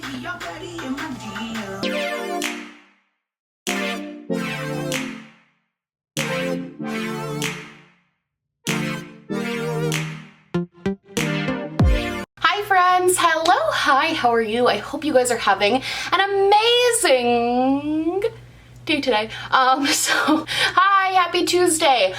Friends, hello, hi, how are you? I hope you guys are having an amazing day today. Hi, happy Tuesday.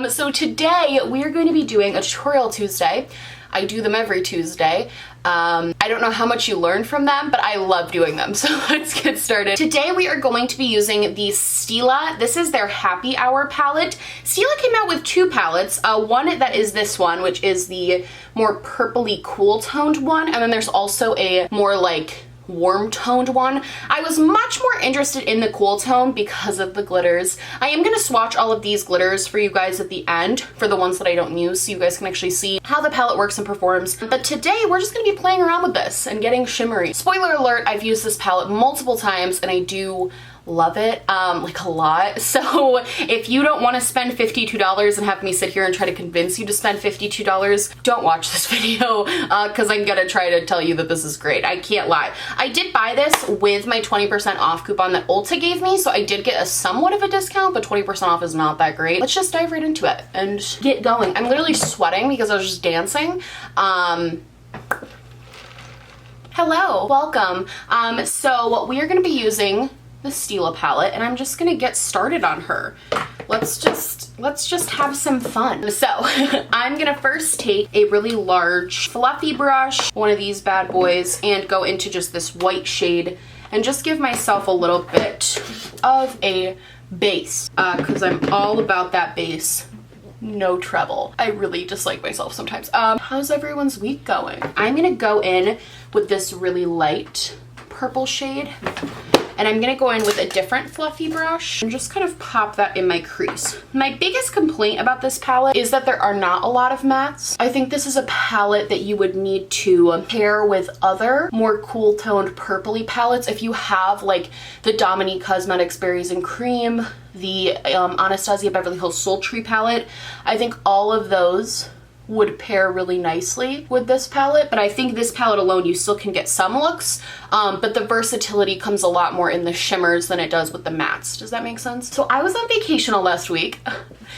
So today we are going to be doing a tutorial Tuesday. I do them every Tuesday. I don't know how much you learned from them, but I love doing them. So let's get started. Today we are going to be using the Stila. This is their Happy Hour palette. Stila came out with two palettes. One that is this one, which is the more purpley cool toned one. And then there's also a more like warm toned one. I was much more interested in the cool tone because of the glitters. I am going to swatch all of these glitters for you guys at the end for the ones that I don't use so you guys can actually see how the palette works and performs. But today we're just going to be playing around with this and getting shimmery. Spoiler alert, I've used this palette multiple times and I do love it, like a lot. So if you don't want to spend $52 and have me sit here and try to convince you to spend $52, don't watch this video because I'm gonna try to tell you that this is great. I can't lie. I did buy this with my 20% off coupon that Ulta gave me, so I did get a somewhat of a discount, but 20% off is not that great. Let's just dive right into it and get going. I'm literally sweating because I was just dancing. Hello, welcome. So we are gonna be using the Stila palette and I'm just gonna get started on her. Let's just have some fun. So I'm gonna first take a really large fluffy brush, one of these bad boys, and go into just this white shade and just give myself a little bit of a base because I'm all about that base. No treble. I really dislike myself sometimes. How's everyone's week going? I'm gonna go in with this really light purple shade. And I'm gonna go in with a different fluffy brush and just kind of pop that in my crease. My biggest complaint about this palette is that there are not a lot of mattes. I think this is a palette that you would need to pair with other more cool toned purpley palettes. If you have like the Dominique Cosmetics Berries and Cream, the Anastasia Beverly Hills Sultry palette, I think all of those would pair really nicely with this palette, but I think this palette alone you still can get some looks, but the versatility comes a lot more in the shimmers than it does with the mattes. Does that make sense? So I was on vacation last week.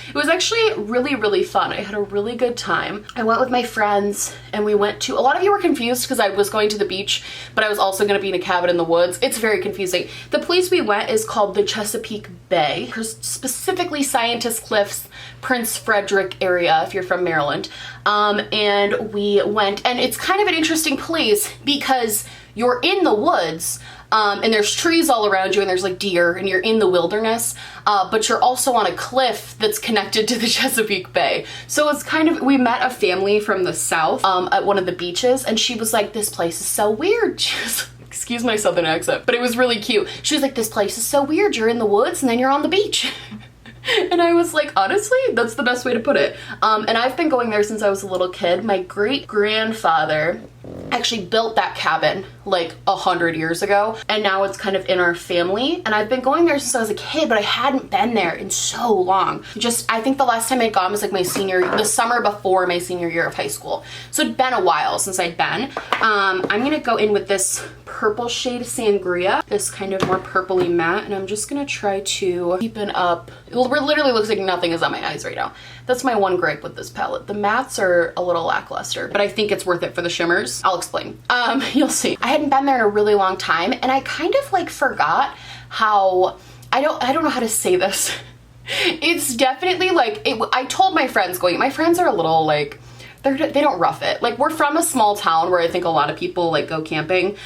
It was actually really fun. I had a really good time. I went with my friends and we went to, a lot of you were confused because I was going to the beach, but I was also going to be in a cabin in the woods. It's very confusing. The place we went is called the Chesapeake Bay, specifically Scientist Cliffs, Prince Frederick area if you're from Maryland. And we went, and it's kind of an interesting place because you're in the woods, and there's trees all around you and there's like deer and you're in the wilderness, but you're also on a cliff that's connected to the Chesapeake Bay. So it's kind of, we met a family from the south at one of the beaches and she was like, this place is so weird. She was, excuse my southern accent, but it was really cute. She was like, this place is so weird. You're in the woods and then you're on the beach. And I was like, honestly, that's the best way to put it. And I've been going there since I was a little kid. My great-grandfather actually built that cabin like 100 years ago, and now it's kind of in our family. And I've been going there since I was a kid, but I hadn't been there in so long. I think the last time I'd gone was like the summer before my senior year of high school. So it'd been a while since I'd been. I'm gonna go in with this purple shade Sangria, this kind of more purpley matte, and I'm just gonna try to deepen up. It literally looks like nothing is on my eyes right now. That's my one gripe with this palette. The mattes are a little lackluster, but I think it's worth it for the shimmers. I'll explain. You'll see. I hadn't been there in a really long time, and I kind of like forgot how, I don't know how to say this. It's definitely like, I told my friends my friends are a little like, they don't rough it. Like, we're from a small town where I think a lot of people like go camping.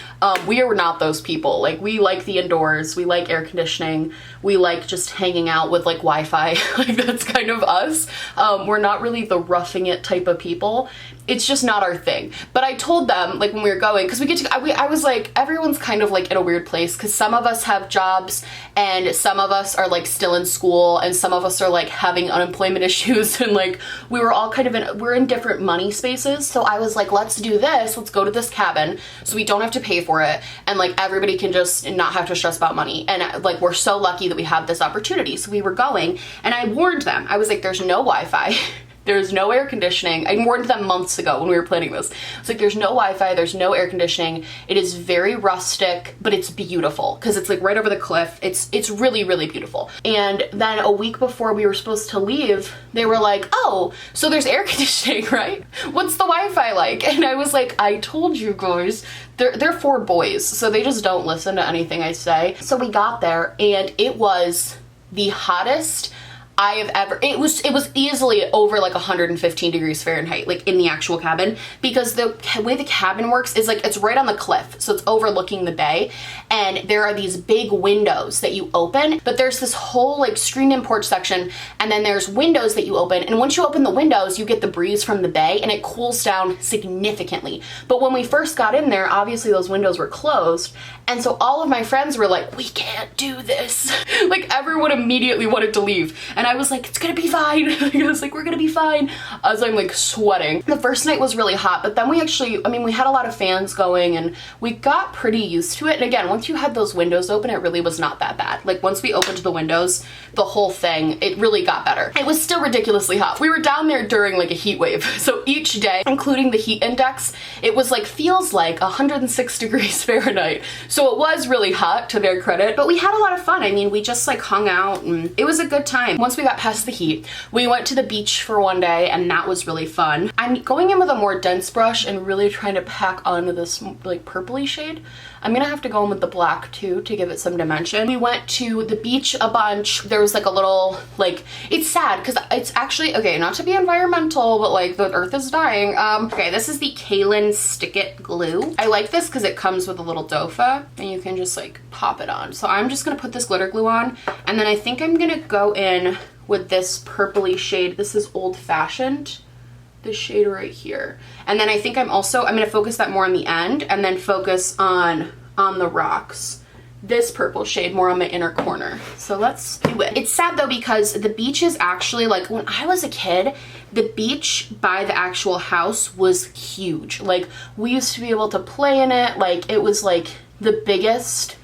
We are not those people. Like, we like the indoors, we like air conditioning, we like just hanging out with like Wi-Fi. Like, that's kind of us. We're not really the roughing it type of people. It's just not our thing. But I told them, like, when we were going, because I was like, everyone's kind of like in a weird place because some of us have jobs and some of us are like still in school and some of us are like having unemployment issues, and like we were all kind of we're in different money spaces. So I was like, let's do this, let's go to this cabin so we don't have to pay for it and like everybody can just not have to stress about money. And like, we're so lucky that we have this opportunity. So we were going, and I warned them. I was like, there's no Wi-Fi. There's no air conditioning. I warned them months ago when we were planning this. It's like, there's no Wi-Fi, there's no air conditioning. It is very rustic, but it's beautiful because it's like right over the cliff. It's really, really beautiful. And then a week before we were supposed to leave, they were like, oh, so there's air conditioning, right? What's the Wi-Fi like? And I was like, I told you guys. They're 4 boys, so they just don't listen to anything I say. So we got there and it was the hottest I have ever, it was easily over like 115 degrees Fahrenheit, like in the actual cabin, because the way the cabin works is like, it's right on the cliff. So it's overlooking the bay and there are these big windows that you open, but there's this whole like screened-in porch section and then there's windows that you open. And once you open the windows, you get the breeze from the bay and it cools down significantly. But when we first got in there, obviously those windows were closed. And so all of my friends were like, we can't do this. Like everyone immediately wanted to leave. And I was like, it's gonna be fine. I was like, we're gonna be fine. As I'm like sweating. The first night was really hot, but then we actually, I mean, we had a lot of fans going and we got pretty used to it. And again, once you had those windows open, it really was not that bad. Like once we opened the windows, the whole thing, it really got better. It was still ridiculously hot. We were down there during like a heat wave. So each day, including the heat index, it was like, feels like 106 degrees Fahrenheit. So it was really hot, to their credit, but we had a lot of fun. I mean, we just like hung out and it was a good time. Once we got past the heat, we went to the beach for one day and that was really fun. I'm going in with a more dense brush and really trying to pack onto this like purpley shade. I'm gonna have to go in with the black too to give it some dimension. We went to the beach a bunch. There was like a little, like, it's sad because it's actually, okay, not to be environmental, but like the earth is dying. Okay, this is the Kaylin Stick It glue. I like this because it comes with a little dofa and you can just like pop it on. So I'm just gonna put this glitter glue on and then I think I'm gonna go in with this purpley shade. This is Old Fashioned. This shade right here. And then I think I'm gonna focus that more on the end and then focus on the rocks. This purple shade more on the inner corner. So let's do it. It's sad though because the beach is actually like, when I was a kid, the beach by the actual house was huge. Like we used to be able to play in it. Like it was like the biggest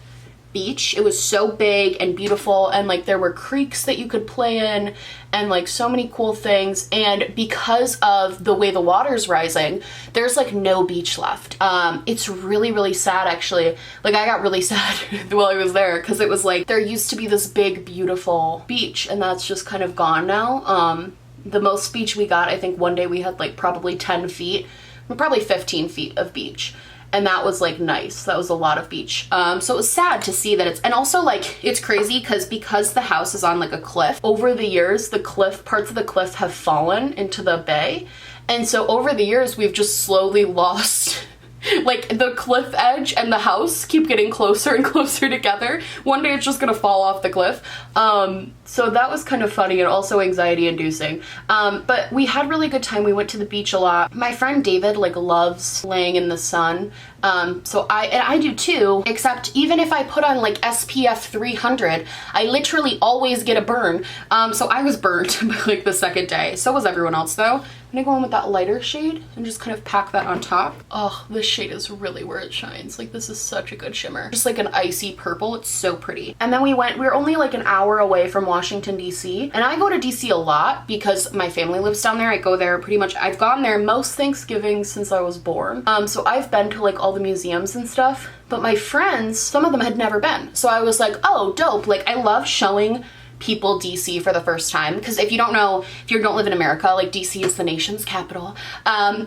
beach. It was so big and beautiful and like there were creeks that you could play in and like so many cool things. And because of the way the water's rising, there's like no beach left. It's really, really sad actually. Like I got really sad while I was there because it was like there used to be this big, beautiful beach and that's just kind of gone now. The most beach we got, I think one day we had like probably 10 feet, probably 15 feet of beach. And that was like nice. That was a lot of beach. So it was sad to see that it's, and also like, it's crazy because the house is on like a cliff. Over the years, the cliff, parts of the cliff have fallen into the bay. And so over the years, we've just slowly lost like the cliff edge and the house keep getting closer and closer together. One day it's just gonna fall off the cliff. So that was kind of funny and also anxiety inducing. But we had really good time. We went to the beach a lot. My friend David like loves laying in the sun. So I do too, except even if I put on like SPF 300, I literally always get a burn. So I was burnt like the second day. So was everyone else though. I'm gonna go in with that lighter shade and just kind of pack that on top. Oh, this shade is really where it shines. Like this is such a good shimmer. Just like an icy purple, it's so pretty. And then we were only like an hour away from Washington, DC. And I go to DC a lot because my family lives down there. I go there pretty much, I've gone there most Thanksgiving since I was born. So I've been to like all the museums and stuff, but my friends, some of them had never been. So I was like, oh, dope. Like I love showing people DC for the first time, because if you don't know, if you don't live in America, like DC is the nation's capital.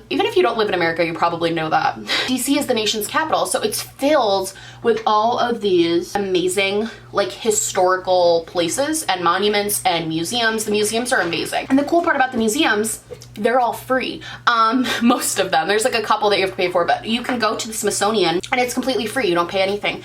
Even if you don't live in America, you probably know that. DC is the nation's capital, so it's filled with all of these amazing like historical places and monuments and museums. The museums are amazing. And the cool part about the museums, they're all free. Most of them. There's like a couple that you have to pay for, but you can go to the Smithsonian and it's completely free. You don't pay anything,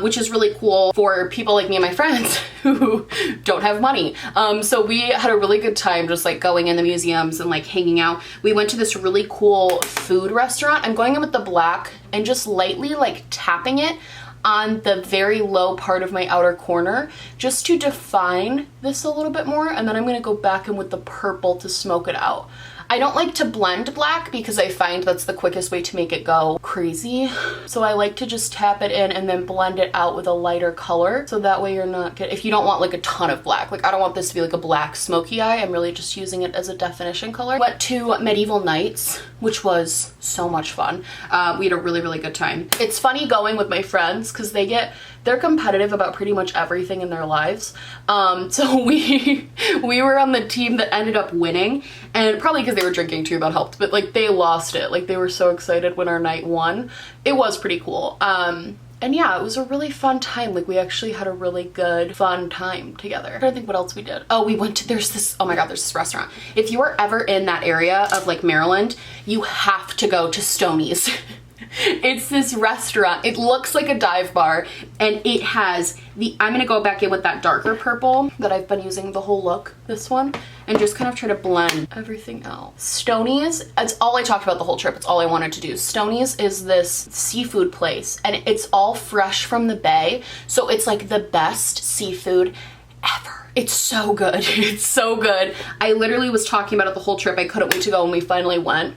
which is really cool for people like me and my friends who don't have money. So we had a really good time just like going in the museums and like hanging out. We went to this really cool food restaurant. I'm going in with the black and just lightly like tapping it on the very low part of my outer corner just to define this a little bit more. And then I'm gonna go back in with the purple to smoke it out. I don't like to blend black because I find that's the quickest way to make it go crazy. So I like to just tap it in and then blend it out with a lighter color. So that way you're not getting, if you don't want like a ton of black, like I don't want this to be like a black smoky eye. I'm really just using it as a definition color. Went to Medieval Nights, which was so much fun. We had a really, really good time. It's funny going with my friends because they're competitive about pretty much everything in their lives. So we were on the team that ended up winning, and probably because they were drinking too, that helped, but like they lost it. Like they were so excited when our night won. It was pretty cool. And yeah, it was a really fun time. Like we actually had a really good, fun time together. I don't think what else we did. Oh, we went to, there's this restaurant. If you are ever in that area of like Maryland, you have to go to Stoney's. It's this restaurant. It looks like a dive bar, and it has I'm gonna go back in with that darker purple that I've been using the whole look, this one, and just kind of try to blend everything out. Stoney's, it's all I talked about the whole trip. It's all I wanted to do. Stoney's is this seafood place, and it's all fresh from the bay. So it's like the best seafood ever. It's so good. It's so good. I literally was talking about it the whole trip. I couldn't wait to go when we finally went.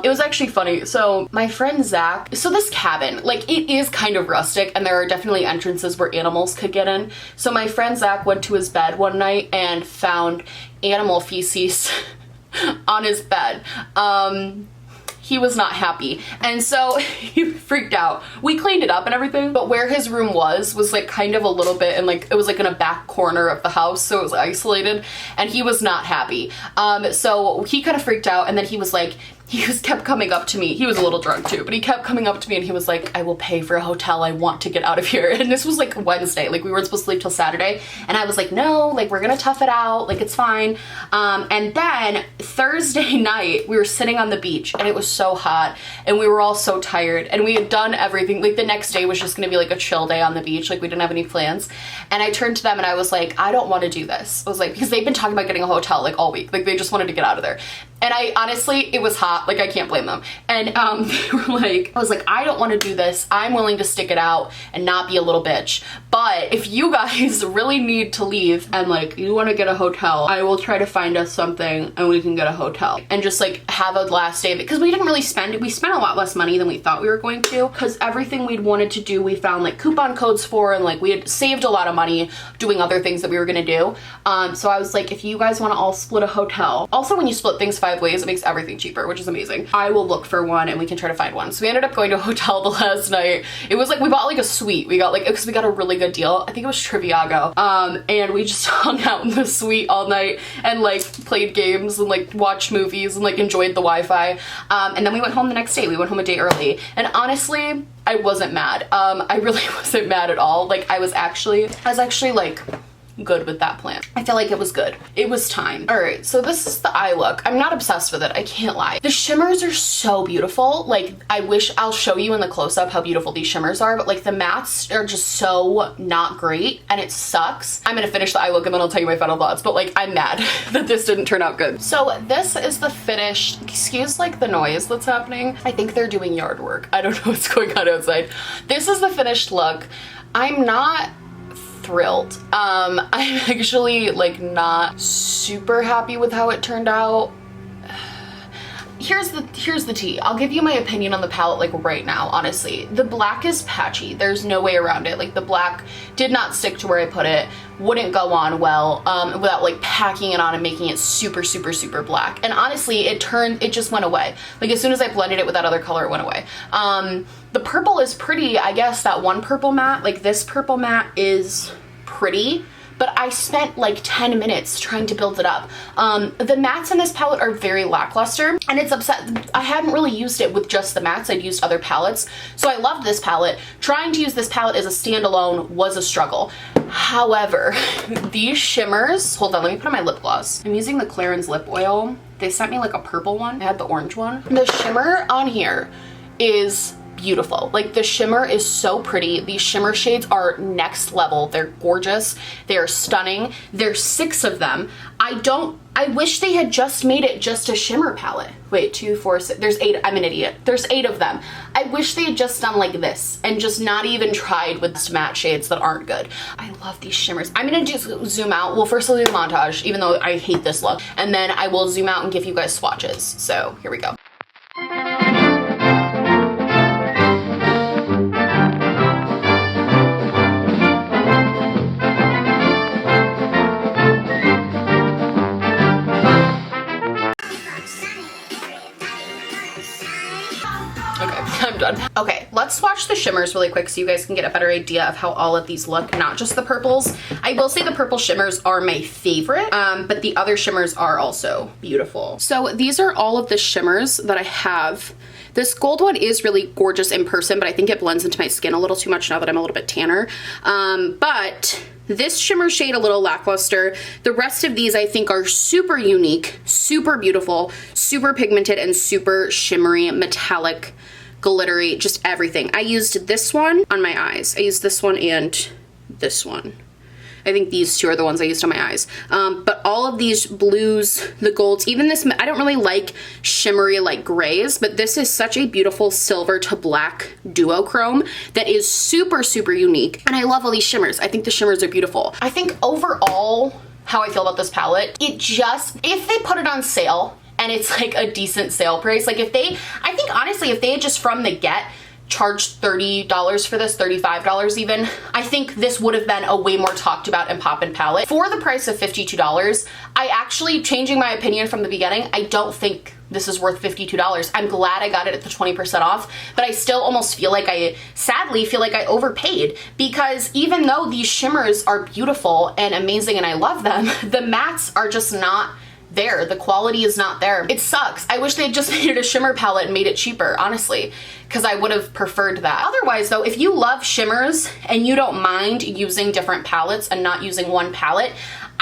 It was actually funny. So my friend Zach, so this cabin, like it is kind of rustic and there are definitely entrances where animals could get in. So my friend Zach went to his bed one night and found animal feces on his bed. He was not happy, and so he freaked out. We cleaned it up and everything, but where his room was like kind of a little bit, and like it was like in a back corner of the house, so it was isolated, and he was not happy. So he kind of freaked out, and then he was like, kept coming up to me. He was a little drunk too, but he kept coming up to me and he was like, I will pay for a hotel. I want to get out of here. And this was like Wednesday. Like we weren't supposed to leave till Saturday. And I was like, no, like we're gonna tough it out. Like it's fine. And then Thursday night, we were sitting on the beach and it was so hot and we were all so tired and we had done everything. Like the next day was just gonna be like a chill day on the beach. Like we didn't have any plans. And I turned to them and I was like, I don't want to do this. I was like, because they've been talking about getting a hotel like all week. Like they just wanted to get out of there. And I honestly, it was hot. Like I can't blame them. And they were like, I was like, I don't want to do this. I'm willing to stick it out and not be a little bitch. But if you guys really need to leave and like you want to get a hotel, I will try to find us something and we can get a hotel and just like have a last day, because we didn't really spend it. We spent a lot less money than we thought we were going to, because everything we'd wanted to do, we found like coupon codes for, and like we had saved a lot of money doing other things that we were going to do. So I was like, if you guys want to all split a hotel, also when you split things 5 ways, it makes everything cheaper, which is amazing. I will look for one and we can try to find one. So we ended up going to a hotel the last night. It was like, we bought like a suite. We got like, because we got a really good deal. I think it was Triviago. And we just hung out in the suite all night and like played games and like watched movies and like enjoyed the Wi-Fi. And then we went home the next day. We went home a day early. And honestly, I wasn't mad. I really wasn't mad at all. Like I was actually like good with that plan. I feel like it was good. It was time. All right, so this is the eye look. I'm not obsessed with it, I can't lie. The shimmers are so beautiful. Like I wish I'll show you in the close-up how beautiful these shimmers are, but like the mattes are just so not great and it sucks. I'm gonna finish the eye look and then I'll tell you my final thoughts, but like I'm mad that this didn't turn out good. So this is the finished, excuse like the noise that's happening. I think they're doing yard work. I don't know what's going on outside. This is the finished look. I'm not thrilled. I'm actually like not super happy with how it turned out. Here's the tea. I'll give you my opinion on the palette like right now, honestly. The black is patchy. There's no way around it. Like the black did not stick to where I put it. Wouldn't go on well without like packing it on and making it super, super, super black. And honestly, it just went away. Like as soon as I blended it with that other color, it went away. The purple is pretty. I guess that one purple matte, like this purple matte is pretty, but I spent like 10 minutes trying to build it up. The mattes in this palette are very lackluster, and it's upset. I hadn't really used it with just the mattes. I'd used other palettes. So I loved this palette. Trying to use this palette as a standalone was a struggle. However, these shimmers, hold on, let me put on my lip gloss. I'm using the Clarins lip oil. They sent me like a purple one. I had the orange one. The shimmer on here is beautiful. Like the shimmer is so pretty. These shimmer shades are next level. They're gorgeous. They are stunning. There's 6 of them. I don't I wish they had just made it just a shimmer palette. Wait, 2, 4, 6, there's 8, I'm an idiot. There's 8 of them. I wish they had just done like this and just not even tried with matte shades that aren't good. I love these shimmers. I'm gonna just zoom out. Well, first I'll do the montage, even though I hate this look. And then I will zoom out and give you guys swatches. So here we go. I'm done. Okay, let's swatch the shimmers really quick so you guys can get a better idea of how all of these look, not just the purples. I will say the purple shimmers are my favorite, but the other shimmers are also beautiful. So these are all of the shimmers that I have. This gold one is really gorgeous in person, but I think it blends into my skin a little too much now that I'm a little bit tanner. But this shimmer shade a little lackluster. The rest of these I think are super unique, super beautiful, super pigmented, and super shimmery, metallic, glittery, just everything. I used this one on my eyes. I used this one and this one. I think these two are the ones I used on my eyes. But all of these blues, the golds, even this, I don't really like shimmery like grays, but this is such a beautiful silver to black duochrome that is super, super unique. And I love all these shimmers. I think the shimmers are beautiful. I think overall, how I feel about this palette, it just, if they put it on sale, and it's like a decent sale price. Like if they, I think honestly, if they had just from the get charged $30 for this, $35 even, I think this would have been a way more talked about and poppin' palette. For the price of $52, I actually, changing my opinion from the beginning, I don't think this is worth $52. I'm glad I got it at the 20% off, but I still almost feel like sadly feel like I overpaid, because even though these shimmers are beautiful and amazing and I love them, the mattes are just not there. The quality is not there. It sucks. I wish they had just made it a shimmer palette and made it cheaper, honestly, because I would have preferred that. Otherwise though, if you love shimmers and you don't mind using different palettes and not using one palette,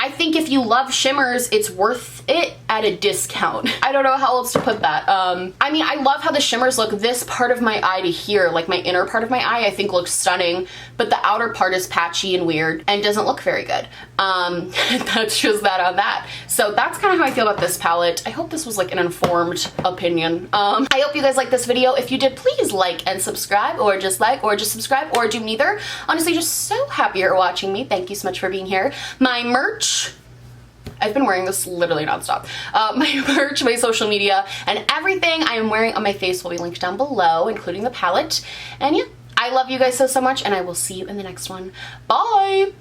I think if you love shimmers, it's worth it at a discount. I don't know how else to put that. I mean, I love how the shimmers look. This part of my eye to here, like my inner part of my eye, I think looks stunning, but the outer part is patchy and weird and doesn't look very good. That's just that on that. So that's kind of how I feel about this palette. I hope this was like an informed opinion. I hope you guys liked this video. If you did, please like and subscribe, or just subscribe, or do neither. Honestly, just so happy you're watching me. Thank you so much for being here. My merch, I've been wearing this literally nonstop. My merch, my social media, and everything I am wearing on my face will be linked down below, including the palette. And yeah, I love you guys so much, and I will see you in the next one. Bye!